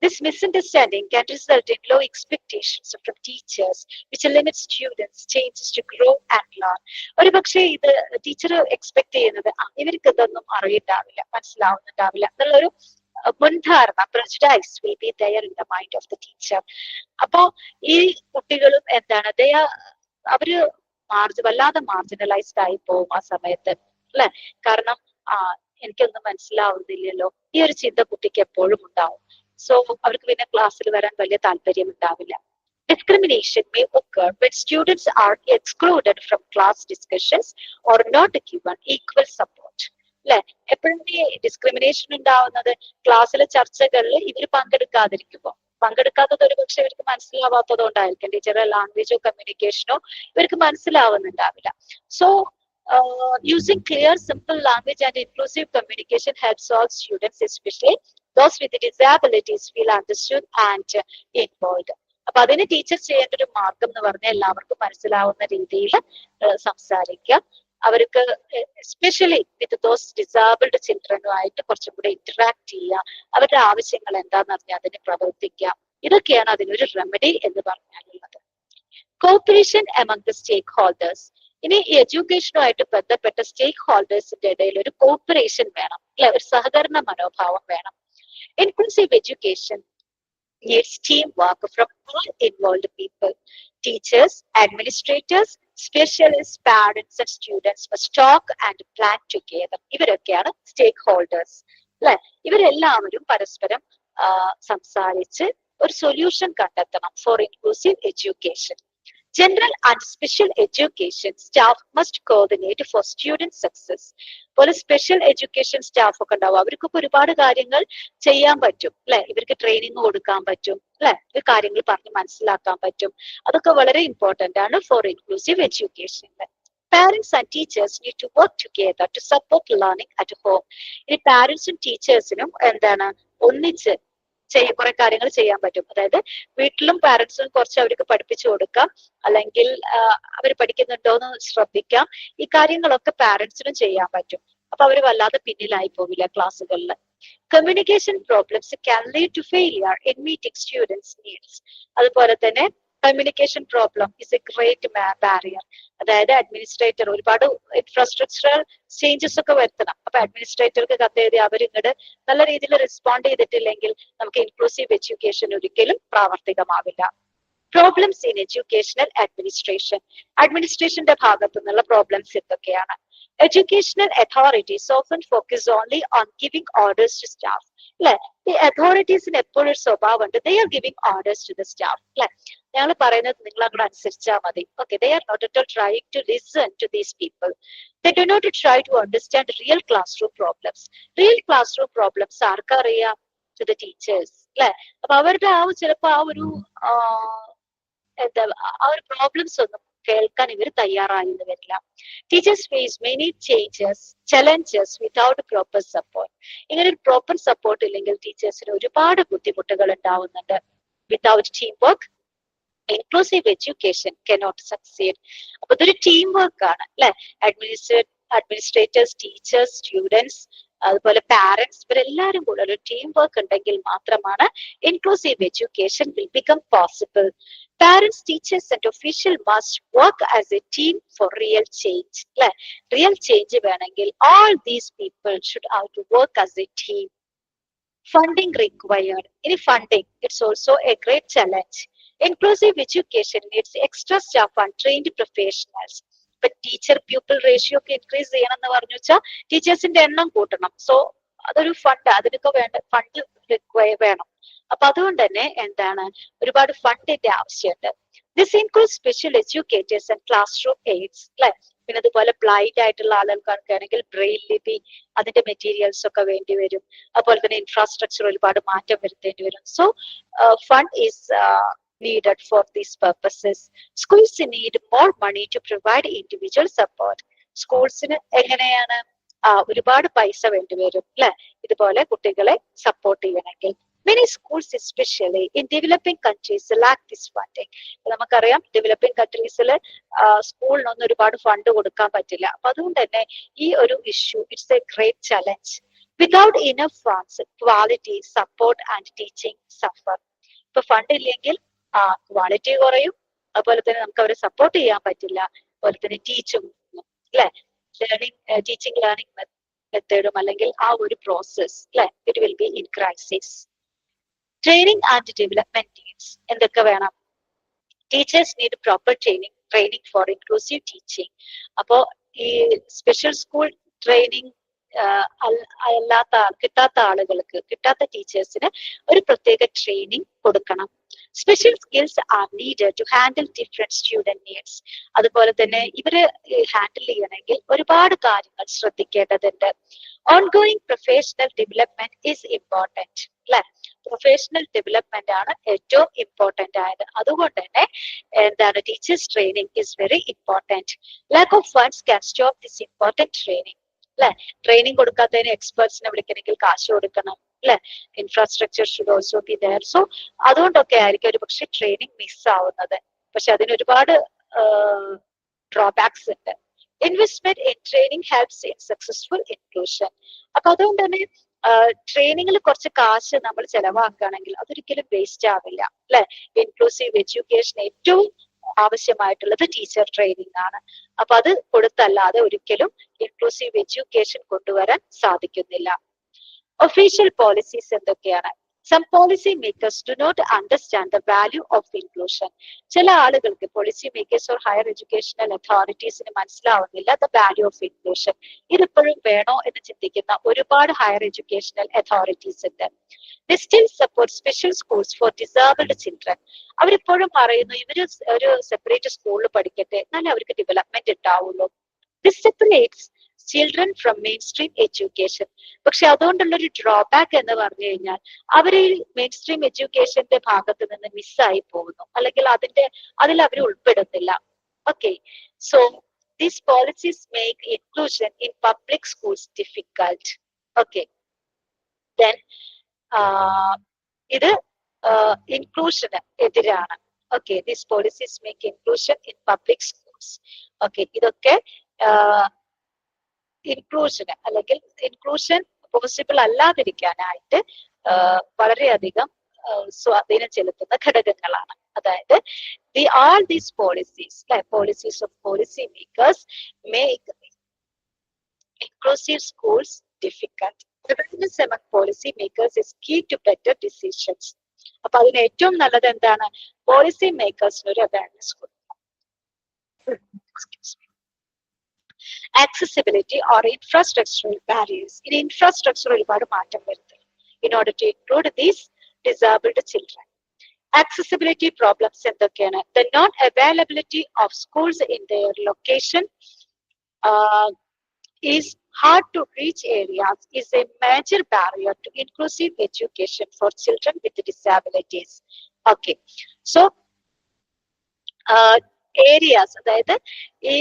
This misunderstanding can result in low expectations from teachers, which limits students' chances to grow and learn. ഒരു പക്ഷേ ഇത് ടീച്ചർ എക്സ്പെക്ട് ചെയ്യുന്നത് ഇവർക്ക് ഇതൊന്നും അറിയുണ്ടാവില്ല, മനസ്സിലാവുന്നുണ്ടാവില്ല എന്നുള്ളൊരു മുൻധാരണ, prejudice will be there in the mind of the teacher. അപ്പോ ഈ കുട്ടികളും എന്താണ്, അവര് വല്ലാതെ മാർജിനലൈസ്ഡ് ആയി പോകും ആ സമയത്ത് അല്ലെ? കാരണം എനിക്കൊന്നും മനസ്സിലാവുന്നില്ലല്ലോ, ഈ ഒരു ചിന്ത കുട്ടിക്ക് എപ്പോഴും ഉണ്ടാവും. സോ അവർക്ക് പിന്നെ ക്ലാസ്സിൽ വരാൻ വലിയ താല്പര്യം ഉണ്ടാവില്ല. Discrimination may occur when students are excluded from class discussions or not given equal support. അല്ലെ, എപ്പോഴും ഈ ഡിസ്ക്രിമിനേഷൻ ഉണ്ടാവുന്നത് ക്ലാസ്സിലെ ചർച്ചകളിൽ ഇവർ പങ്കെടുക്കാത്തത് ഒരു പക്ഷെ ഇവർക്ക് മനസ്സിലാവാത്തത് കൊണ്ടായിരിക്കും. ടീച്ചറുടെ ലാംഗ്വേജോ കമ്മ്യൂണിക്കേഷനോ ഇവർക്ക് മനസ്സിലാവുന്നുണ്ടാവില്ല. So using clear, simple language and inclusive communication helps all students, especially those with disabilities, feel understood and involved. അപ്പൊ അതിന് ടീച്ചർ ചെയ്യേണ്ട ഒരു മാർഗം എന്ന് പറഞ്ഞാൽ എല്ലാവർക്കും മനസ്സിലാവുന്ന രീതിയിൽ സംസാരിക്കുക. അവർക്ക് എസ്പെഷ്യലി വിത്ത് ദോസ് ഡിസേബിൾഡ് ചിൽഡ്രനുമായിട്ട് കുറച്ചും കൂടെ ഇന്ററാക്ട് ചെയ്യുക. അവരുടെ ആവശ്യങ്ങൾ എന്താന്ന് പറഞ്ഞാൽ അതിന് പ്രവർത്തിക്കുക. ഇതൊക്കെയാണ് അതിനൊരു റെമഡി എന്ന് പറഞ്ഞാലുള്ളത്. Cooperation among the stakeholders. ഇനി ഈ എഡ്യൂക്കേഷനുമായിട്ട് ബന്ധപ്പെട്ട സ്റ്റേക്ക് ഹോൾഡേഴ്സിന്റെ ഇടയിൽ ഒരു കോപ്പറേഷൻ വേണം, അല്ലെ, ഒരു സഹകരണ മനോഭാവം വേണം. Inclusive education needs teamwork from all involved people. Teachers, administrators, specialists, parents and students must talk and plan together. ഇവരൊക്കെയാണ് സ്റ്റേക്ക് ഹോൾഡേഴ്സ്, അല്ലെ. ഇവരെല്ലാവരും പരസ്പരം സംസാരിച്ച് ഒരു സൊല്യൂഷൻ കണ്ടെത്തണം for inclusive education. General and special education staff must coordinate for student success. പോലെ special education staff ഒക്കെ ഉണ്ടാവും. അവർക്കൊക്കെ ഒരുപാട് കാര്യങ്ങൾ ചെയ്യാൻ പറ്റും, അല്ലെ. ഇവർക്ക് ട്രെയിനിങ് കൊടുക്കാൻ പറ്റും, അല്ലെ. ഈ കാര്യങ്ങൾ പറഞ്ഞ് മനസ്സിലാക്കാൻ പറ്റും. അതൊക്കെ വളരെ ഇമ്പോർട്ടന്റ് ആണ് for inclusive education. Parents and teachers need to work together to support learning at home. ഇനി പാരന്റ്സും ടീച്ചേഴ്സിനും എന്താണ് ഒന്നിച്ച് കുറെ കാര്യങ്ങൾ ചെയ്യാൻ പറ്റും. അതായത് വീട്ടിലും പാരന്റ്സും കുറച്ച് അവർക്ക് പഠിപ്പിച്ചു കൊടുക്കാം, അല്ലെങ്കിൽ അവർ പഠിക്കുന്നുണ്ടോ എന്ന് ശ്രദ്ധിക്കാം. ഈ കാര്യങ്ങളൊക്കെ പാരന്റ്സിനും ചെയ്യാൻ പറ്റും. അപ്പൊ അവർ വല്ലാതെ പിന്നിലായി പോവില്ല ക്ലാസ്സുകളിൽ. Communication problems can lead to failure in meeting students needs. അതുപോലെ തന്നെ communication problem is a great barrier. അതായത് അഡ്മിനിസ്ട്രേറ്റർ ഒരുപാട് ഇൻഫ്രാസ്ട്രക്ചറൽ ചേഞ്ചസ് ഒക്കെ വരുത്തണം. അപ്പൊ അഡ്മിനിസ്ട്രേറ്റർക്ക് കത്തെഴുതി അവരിങ്ങോട്ട് നല്ല രീതിയിൽ റെസ്പോണ്ട് ചെയ്തിട്ടില്ലെങ്കിൽ നമുക്ക് ഇൻക്ലൂസീവ് എഡ്യൂക്കേഷൻ ഒരിക്കലും പ്രാവർത്തികമാവില്ല. Problems in educational administration. അഡ്മിനിസ്ട്രേഷന്റെ ഭാഗത്തു നിന്നുള്ള പ്രോബ്ലംസ് എന്തൊക്കെയാണ്? Educational authorities often focus only on giving orders to staff. അല്ലെ, ഈ അതോറിറ്റീസിന് എപ്പോഴും ഒരു സ്വഭാവമുണ്ട്, they are giving orders to the staff. അല്ലെ, ഞങ്ങൾ പറയുന്നത് നിങ്ങൾ അങ്ങോട്ട് അനുസരിച്ചാൽ മതി. Okay, they are not at all trying to listen to these people. They do not try to understand real classroom problems. Real classroom problems ആർക്കറിയാം? To the teachers. അല്ലെ, അപ്പൊ അവരുടെ ചിലപ്പോ ആ ഒരു പ്രോബ്ലംസ് ഒന്നും കേൾക്കാൻ ഇവർ തയ്യാറായെന്ന് വരില്ല. Teachers face many challenges without proper support. ഇങ്ങനെ ഒരു പ്രോപ്പർ സപ്പോർട്ട് ഇല്ലെങ്കിൽ ടീച്ചേഴ്സിന് ഒരുപാട് ബുദ്ധിമുട്ടുകൾ ഉണ്ടാവുന്നുണ്ട്. Without team work inclusive education cannot succeed. അപ്പൊ ഇതൊരു ടീം വർക്ക് ആണ്, അല്ലെ. അഡ്മിനിസ്ട്രേറ്റേഴ്സ്, ടീച്ചേഴ്സ്, സ്റ്റുഡൻസ്, അതുപോലെ പാരന്റ്സ്, ഇവരെല്ലാരും കൂടെ ഒരു ടീം വർക്ക് ഉണ്ടെങ്കിൽ മാത്രമാണ് inclusive education will become possible. Parents, teachers and officials must work as a team for real change. Real change വേണമെങ്കിൽ all these people should have to work as a team. Funding required. In funding, it's also a great challenge. Inclusive education needs extra staff and trained professionals. But teacher pupil ratio ഒക്കെ increase ചെയ്യണം എന്ന് പറഞ്ഞു വെച്ചാൽ ടീച്ചേഴ്സിന്റെ എണ്ണം കൂട്ടണം. So അതൊരു അതിനൊക്കെ വേണ്ട ഫണ്ട് വേണം. അപ്പൊ അതുകൊണ്ട് തന്നെ എന്താണ് ഒരുപാട് ഫണ്ടിന്റെ ആവശ്യമുണ്ട്. This includes special educators and class room AIDS, അല്ലെ. പിന്നെ അതുപോലെ ബ്ലൈൻഡ് ആയിട്ടുള്ള ആളുകൾക്കാണെങ്കിൽ ബ്രെയിൽ ലിപി, അതിന്റെ മെറ്റീരിയൽസ് ഒക്കെ വേണ്ടി വരും. അതുപോലെ തന്നെ ഇൻഫ്രാസ്ട്രക്ചർ ഒരുപാട് മാറ്റം വരുത്തേണ്ടി വരും. So fund is needed for these purposes. Schools need more money to provide individual support. സ്കൂൾസിന് എങ്ങനെയാണ് ഒരുപാട് പൈസ വേണ്ടി വരും, അല്ലെ, ഇതുപോലെ കുട്ടികളെ സപ്പോർട്ട് ചെയ്യണമെങ്കിൽ. Many schools, especially in developing countries, lack this funding. നമുക്കറിയാം ഡെവലപ്പിംഗ് കൺട്രീസിൽ സ്കൂളിനൊന്നും ഒരുപാട് ഫണ്ട് കൊടുക്കാൻ പറ്റില്ല. അപ്പൊ അതുകൊണ്ട് തന്നെ ഈ ഒരു issue it's a great challenge. Without enough funds, quality, support and teaching suffer. ഇപ്പൊ ഫണ്ട് ഇല്ലെങ്കിൽ ക്വാളിറ്റി കുറയും, അതുപോലെ തന്നെ നമുക്ക് അവരെ സപ്പോർട്ട് ചെയ്യാൻ പറ്റില്ല, അതുപോലെ തന്നെ ടീച്ചിങ്, അല്ലെ, ടീച്ചിങ് ലേണിംഗ് മെത്തേഡും അല്ലെങ്കിൽ ആ ഒരു പ്രോസസ്, അല്ലെ, it will be in crisis. Training and development needs എന്തൊക്കെ വേണം? Teachers need proper training for inclusive teaching. അപ്പോ ഈ സ്പെഷ്യൽ സ്കൂൾ ട്രെയിനിങ് കിട്ടാത്ത ആളുകൾക്ക്, കിട്ടാത്ത ടീച്ചേഴ്സിന് ഒരു പ്രത്യേക ട്രെയിനിങ് കൊടുക്കണം. Special skills are needed to handle different student needs. അതുപോലെ തന്നെ ഇവര് ഹാൻഡിൽ ചെയ്യണമെങ്കിൽ ഒരുപാട് കാര്യങ്ങൾ ശ്രദ്ധിക്കേണ്ടതുണ്ട്. Ongoing professional development is important അല്ലെ. പ്രൊഫഷണൽ ഡെവലപ്മെന്റ് ആണ് ഏറ്റവും ഇമ്പോർട്ടന്റ് ആയത്. അതുകൊണ്ട് തന്നെ എന്താണ് teachers training is very important. Lack of funds can stop this important training അല്ലെ. ട്രെയിനിങ് കൊടുക്കാത്തതിന് എക്സ്പെർട്സിനെ വിളിക്കണമെങ്കിൽ കാശ് കൊടുക്കണം അല്ലെ. Infrastructure should also be there. So അതുകൊണ്ടൊക്കെ ആയിരിക്കും ഒരു പക്ഷെ ട്രെയിനിങ് മിസ് ആവുന്നത്. പക്ഷെ അതിന് ഒരുപാട് ഡ്രോബാക്സ് ഉണ്ട്. Investment in training helps in successful inclusion. അപ്പൊ അതുകൊണ്ട് തന്നെ ട്രെയിനിങ്ങിൽ കുറച്ച് കാശ് നമ്മൾ ചെലവാക്കുകയാണെങ്കിൽ അതൊരിക്കലും വേസ്റ്റ് ആവില്ല അല്ലെ. ഇൻക്ലൂസീവ് എഡ്യൂക്കേഷൻ ഏറ്റവും ആവശ്യമായിട്ടുള്ളത് ടീച്ചർ ട്രെയിനിങ് ആണ്. അപ്പൊ അത് കൊടുത്തല്ലാതെ ഒരിക്കലും ഇൻക്ലൂസീവ് എഡ്യൂക്കേഷൻ കൊണ്ടുവരാൻ സാധിക്കുന്നില്ല. ഒഫീഷ്യൽ പോളിസീസ് എന്തൊക്കെയാണ്? Some policy makers do not understand the value of inclusion. ചില ആളുകൾക്ക് policy makers or higher educational അതോറിറ്റീസിന് മനസ്സിലാവുന്നില്ല ദ വാല്യൂ ഓഫ് ഇൻക്ലൂഷൻ. ഇതിപ്പോഴും വേണോ എന്ന് ചിന്തിക്കുന്ന ഒരുപാട് ഹയർ എഡ്യൂക്കേഷണൽ അതോറിറ്റീസ് ഉണ്ട്. They still support special schools for disabled children. അവരിപ്പോഴും പറയുന്നു ഇവര് ഒരു സെപ്പറേറ്റ് സ്കൂളിൽ പഠിക്കട്ടെ, എന്നാലേ അവർക്ക് ഡെവലപ്മെന്റ് ഉണ്ടാവുള്ളൂ. This separates children from mainstream education. പക്ഷെ അതുകൊണ്ടുള്ള ഒരു ഡ്രോബാക്ക് എന്ന് പറഞ്ഞു കഴിഞ്ഞാൽ അവര് മെയിൻ സ്ട്രീം എഡ്യൂക്കേഷന്റെ ഭാഗത്ത് നിന്ന് മിസ്സായി പോകുന്നു, അല്ലെങ്കിൽ അതിൽ അവർ ഉൾപ്പെടുന്നില്ല. Okay, so these policies make inclusion in public schools difficult. Okay, then ഇത് ഇൻക്ലൂഷന് എതിരാണ്. Okay, these policies make inclusion in public schools. Okay, ഇതൊക്കെ ഇൻക്ലൂഷന് അല്ലെങ്കിൽ ഇൻക്ലൂഷൻ പോസിബിൾ അല്ലാതിരിക്കാനായിട്ട് വളരെയധികം സ്വാധീനം ചെലുത്തുന്ന ഘടകങ്ങളാണ്. അതായത് all these policies of policy makers make inclusive schools difficult. Awareness among policy makers is key to better decisions. അപ്പൊ അതിന് ഏറ്റവും നല്ലത് എന്താണ്? പോളിസി മേക്കേഴ്സിന് ഒരു അവയർനെസ് കൊടുക്കുക. Accessibility or infrastructural barriers. In infrastructure ഒരുപാട് മാറ്റം വരുത്തും in order to include these disabled children. Accessibility problems എന്തൊക്കെയാണ്? The non-availability of schools in their location is hard to reach areas is a major barrier to inclusive education for children with disabilities. Okay, so areas, അതായത് ഈ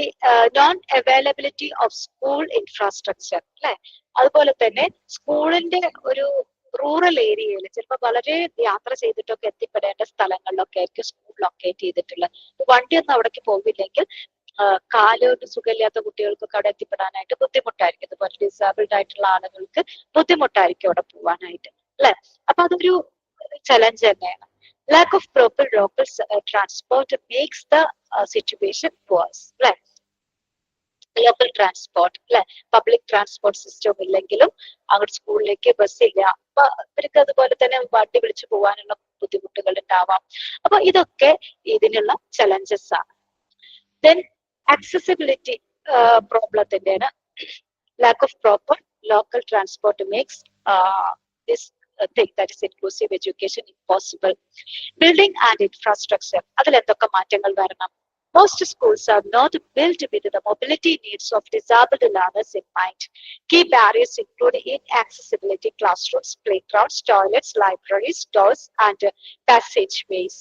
non availability of school infrastructure അല്ലെ, അതുപോലെ തന്നെ സ്കൂളിന്റെ ഒരു rural ഏരിയയിൽ ചിലപ്പോൾ വളരെ യാത്ര ചെയ്തിട്ടൊക്കെ എത്തിപ്പെടേണ്ട സ്ഥലങ്ങളിലൊക്കെ ആയിരിക്കും സ്കൂൾ ലൊക്കേറ്റ് ചെയ്തിട്ടുള്ളത്. വണ്ടിയൊന്നും അവിടേക്ക് പോകില്ലെങ്കിൽ കാലോട്ട് സുഖമില്ലാത്ത കുട്ടികൾക്കൊക്കെ അവിടെ എത്തിപ്പെടാനായിട്ട് ബുദ്ധിമുട്ടായിരിക്കും. അതുപോലെ ഡിസേബിൾഡ് ആയിട്ടുള്ള ആളുകൾക്ക് ബുദ്ധിമുട്ടായിരിക്കും അവിടെ പോവാനായിട്ട് അല്ലെ. അപ്പൊ അതൊരു ചലഞ്ച് തന്നെയാണ്. Lack of proper local transport makes the situation worse. Right? Local transport, public transport system ഇല്ലെങ്കിലും അങ്ങോട്ട് സ്കൂളിലേക്ക് ബസ് ഇല്ല. അപ്പൊ ഇവർക്ക് അതുപോലെ തന്നെ വണ്ടി വിളിച്ചു പോകാനുള്ള ബുദ്ധിമുട്ടുകൾ ഉണ്ടാവാം. അപ്പൊ ഇതൊക്കെ ഇതിനുള്ള ചലഞ്ചസ് ആണ്. Then accessibility പ്രോബ്ലത്തിന്റെയാണ്. Lack of proper local transport makes this thing, that is inclusive education, impossible. Building and infrastructure, അതിൽ എന്തൊക്കെ മാറ്റങ്ങൾ വരണം? Most schools are not built with the mobility needs of disabled learners in mind. Key barriers include inaccessibility classrooms, playgrounds, toilets, libraries, doors and passageways.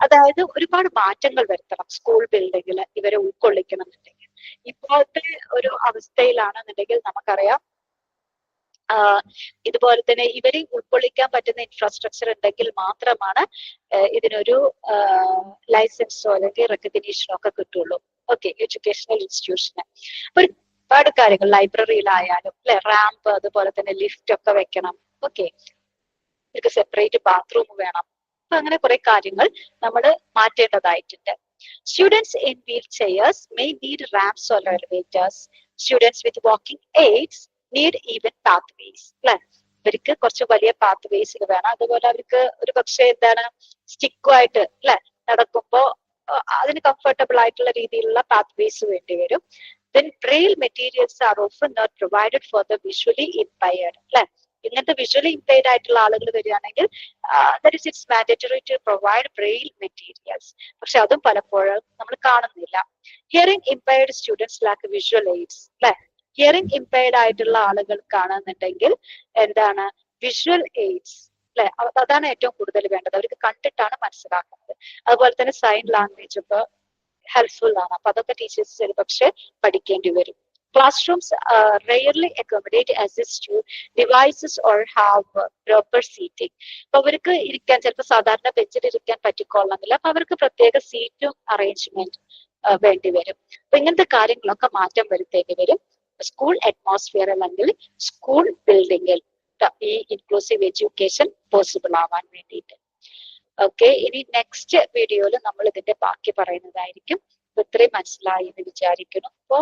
അതായത് ഒരുപാട് മാറ്റങ്ങൾ വരുത്തണം school ബിൽഡിങ്ങിൽ ഇവരെ ഉൾക്കൊള്ളിക്കണം എന്നുണ്ടെങ്കിൽ. ഇപ്പോഴത്തെ ഒരു അവസ്ഥയിലാണെന്നുണ്ടെങ്കിൽ നമുക്കറിയാം ഇതുപോലെ തന്നെ ഇവരെ ഉൾക്കൊള്ളിക്കാൻ പറ്റുന്ന ഇൻഫ്രാസ്ട്രക്ചർ ഉണ്ടെങ്കിൽ മാത്രമാണ് ഇതിനൊരു ലൈസൻസോ അല്ലെങ്കിൽ റെക്കഗ്നീഷനോ ഒക്കെ കിട്ടുള്ളൂ. ഓക്കെ, എഡ്യൂക്കേഷണൽ ഇൻസ്റ്റിറ്റ്യൂഷന് ഒരുപാട് കാര്യങ്ങൾ ലൈബ്രറിയിലായാലും റാമ്പ്, അതുപോലെ തന്നെ ലിഫ്റ്റ് ഒക്കെ വെക്കണം. ഓക്കെ, ഇവർക്ക് സെപ്പറേറ്റ് ബാത്റൂം വേണം. അപ്പൊ അങ്ങനെ കുറെ കാര്യങ്ങൾ നമ്മൾ മാറ്റേണ്ടതായിട്ടുണ്ട്. Students in wheelchairs may need ramps or elevators. Students with walking aids need even pathways. ഇവർക്ക് കുറച്ച് വലിയ പാത്വേസിൽ വേണം. അതുപോലെ അവർക്ക് ഒരു പക്ഷേ എന്താണ് സ്റ്റിക്കുമായിട്ട് നടക്കുമ്പോ അതിന് കംഫർട്ടബിൾ ആയിട്ടുള്ള രീതിയിലുള്ള പാത്വേസ് വേണ്ടി വരും. then braille materials are often not provided for the visually impaired അല്ലെ. ഇങ്ങനത്തെ വിഷ്വലി ഇംപെയർഡ് ആയിട്ടുള്ള ആളുകൾ വരികയാണെങ്കിൽ that is it's mandatory to provide Braille materials. പക്ഷെ അതും പലപ്പോഴും നമ്മൾ കാണുന്നില്ല. Hearing impaired students lack visual aids അല്ലെ. ഹിയറിംഗ് ഇംപെയർഡ് ആയിട്ടുള്ള ആളുകൾക്കാണെന്നുണ്ടെങ്കിൽ എന്താണ് വിഷ്വൽ എയ്ഡ്സ് അല്ലെ. അതാണ് ഏറ്റവും കൂടുതൽ വേണ്ടത്. അവർക്ക് കണ്ടിട്ടാണ് മനസ്സിലാക്കുന്നത്. അതുപോലെ തന്നെ സൈൻ ലാംഗ്വേജ് ഒക്കെ ഹെൽപ്ഫുൾ ആണ്. അപ്പൊ അതൊക്കെ ടീച്ചേഴ്സ് ചിലപക്ഷെ പഠിക്കേണ്ടി വരും. Classrooms rarely accommodate access to devices or have proper seating. അപ്പൊ അവർക്ക് ഇരിക്കാൻ ചിലപ്പോൾ സാധാരണ ബെഞ്ചിൽ ഇരിക്കാൻ പറ്റിക്കൊള്ളണമെന്നില്ല. അപ്പൊ അവർക്ക് പ്രത്യേക സീറ്റും അറേഞ്ച്മെന്റ് വേണ്ടി വരും. അപ്പൊ ഇങ്ങനത്തെ കാര്യങ്ങളൊക്കെ മാറ്റം വരുത്തേണ്ടി വരും സ്കൂൾ അറ്റ്മോസ്ഫിയർ അല്ലെങ്കിൽ സ്കൂൾ ബിൽഡിങ്ങിൽ ഈ ഇൻക്ലൂസീവ് എഡ്യൂക്കേഷൻ പോസിബിൾ ആവാൻ വേണ്ടിയിട്ട്. ഓക്കെ, ഇനി നെക്സ്റ്റ് വീഡിയോയിൽ നമ്മൾ ഇതിന്റെ ബാക്കി പറയുന്നതായിരിക്കും. ഇത്രയും മനസ്സിലായി എന്ന് വിചാരിക്കുന്നു. അപ്പോ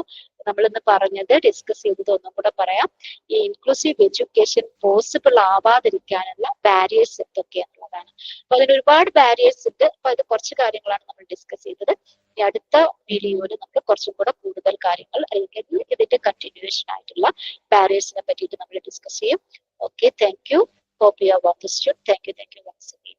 നമ്മളിന്ന് പറഞ്ഞത് ഡിസ്കസ് ചെയ്തത് ഒന്നും കൂടെ പറയാം. ഈ ഇൻക്ലൂസീവ് എഡ്യൂക്കേഷൻ പോസിബിൾ ആവാതിരിക്കാനുള്ള ബാരിയേഴ്സ് എന്തൊക്കെയാണുള്ളതാണ്. അപ്പൊ അതിന് ഒരുപാട് ബാരിയേഴ്സ് ഉണ്ട്. അപ്പൊ അത് കുറച്ച് കാര്യങ്ങളാണ് നമ്മൾ ഡിസ്കസ് ചെയ്തത്. ഇനി അടുത്ത വീഡിയോയിൽ നമ്മൾ കുറച്ചും കൂടെ കൂടുതൽ കാര്യങ്ങൾ അല്ലെങ്കിൽ ഇതിന്റെ കണ്ടിന്യൂവേഷൻ ആയിട്ടുള്ള ബാരിയേഴ്സിനെ പറ്റിയിട്ട് നമ്മൾ ഡിസ്കസ് ചെയ്യും. Okay, thank you. Hope you have understood. Thank you once again.